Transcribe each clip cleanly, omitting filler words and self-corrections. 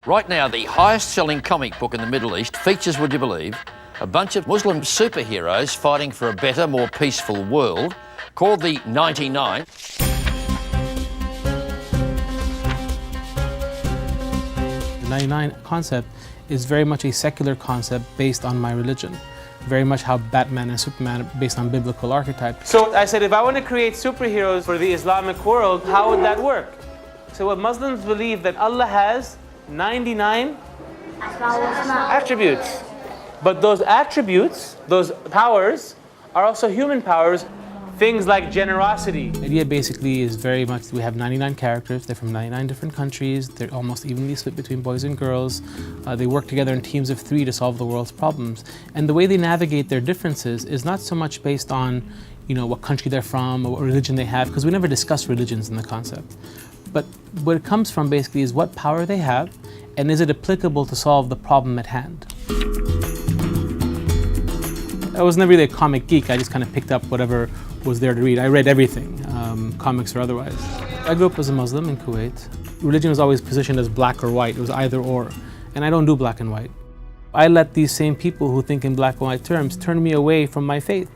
Right now, the highest-selling comic book in the Middle East features, would you believe, a bunch of Muslim superheroes fighting for a better, more peaceful world, called the 99. The 99 concept is very much a secular concept based on my religion. Very much how Batman and Superman are based on biblical archetypes. So I said, if I want to create superheroes for the Islamic world, how would that work? So what Muslims believe that Allah has 99 attributes. But those attributes, those powers, are also human powers. Things like generosity. The idea basically is very much, we have 99 characters, they're from 99 different countries, they're almost evenly split between boys and girls. They work together in teams of 3 to solve the world's problems. And the way they navigate their differences is not so much based on, what country they're from or what religion they have, because we never discuss religions in the concept. But what it comes from basically is what power they have, and is it applicable to solve the problem at hand. I was never really a comic geek, I just kind of picked up whatever was there to read. I read everything, comics or otherwise. I grew up as a Muslim in Kuwait. Religion was always positioned as black or white, it was either or. And I don't do black and white. I let these same people who think in black and white terms turn me away from my faith.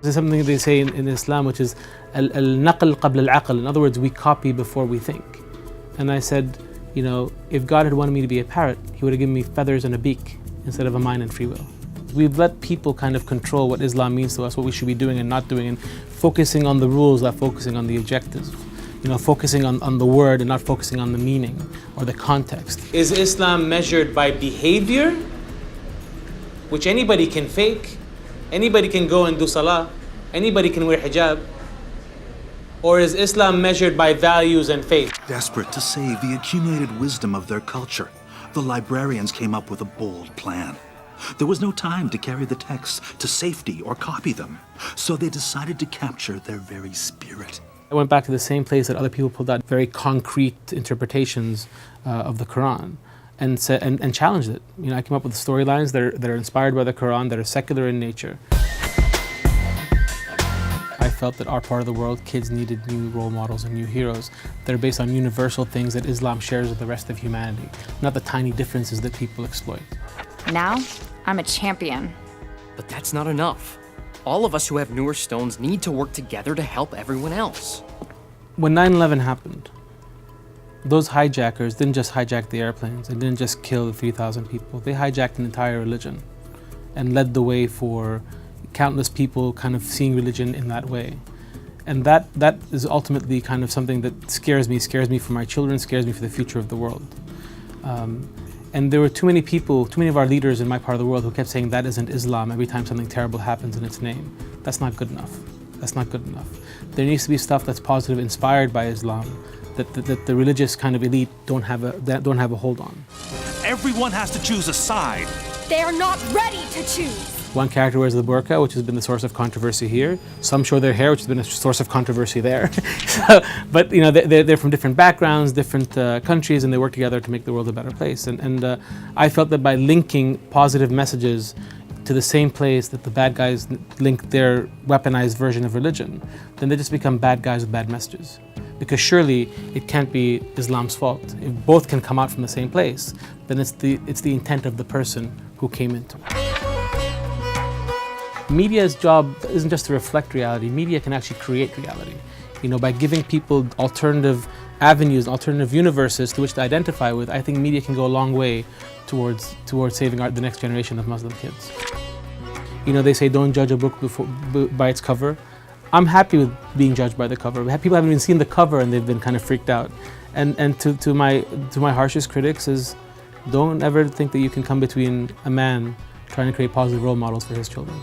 There's something they say in Islam, which is al-naql qabla al-aql. In other words, we copy before we think. And I said, if God had wanted me to be a parrot, He would have given me feathers and a beak instead of a mind and free will. We've let people kind of control what Islam means to us, what we should be doing and not doing, and focusing on the rules, not focusing on the objectives. Focusing on the word and not focusing on the meaning or the context. Is Islam measured by behavior, which anybody can fake? Anybody can go and do salah? Anybody can wear hijab? Or is Islam measured by values and faith? Desperate to save the accumulated wisdom of their culture, the librarians came up with a bold plan. There was no time to carry the texts to safety or copy them, so they decided to capture their very spirit. I went back to the same place that other people pulled out very concrete interpretations of the Quran and challenged it. I came up with storylines that are inspired by the Quran, that are secular in nature. I felt that our part of the world, kids needed new role models and new heroes that are based on universal things that Islam shares with the rest of humanity, not the tiny differences that people exploit. Now, I'm a champion. But that's not enough. All of us who have newer stones need to work together to help everyone else. When 9/11 happened, those hijackers didn't just hijack the airplanes and didn't just kill the 3,000 people. They hijacked an entire religion and led the way for countless people kind of seeing religion in that way. And that is ultimately kind of something that scares me for my children, scares me for the future of the world. And there were too many people, too many of our leaders in my part of the world who kept saying that isn't Islam every time something terrible happens in its name. That's not good enough. That's not good enough. There needs to be stuff that's positive, inspired by Islam, that the religious kind of elite don't have a hold on. Everyone has to choose a side. They are not ready to choose. One character wears the burqa, which has been the source of controversy here. Some show their hair, which has been a source of controversy there. But they're from different backgrounds, different countries, and they work together to make the world a better place. And I felt that by linking positive messages to the same place that the bad guys link their weaponized version of religion, then they just become bad guys with bad messages. Because surely it can't be Islam's fault. If both can come out from the same place, then it's the intent of the person who came into it. Media's job isn't just to reflect reality. Media can actually create reality. By giving people alternative avenues, alternative universes to which to identify with, I think media can go a long way towards saving the next generation of Muslim kids. They say don't judge a book by its cover. I'm happy with being judged by the cover. People haven't even seen the cover and they've been kind of freaked out. And to my harshest critics is, don't ever think that you can come between a man trying to create positive role models for his children.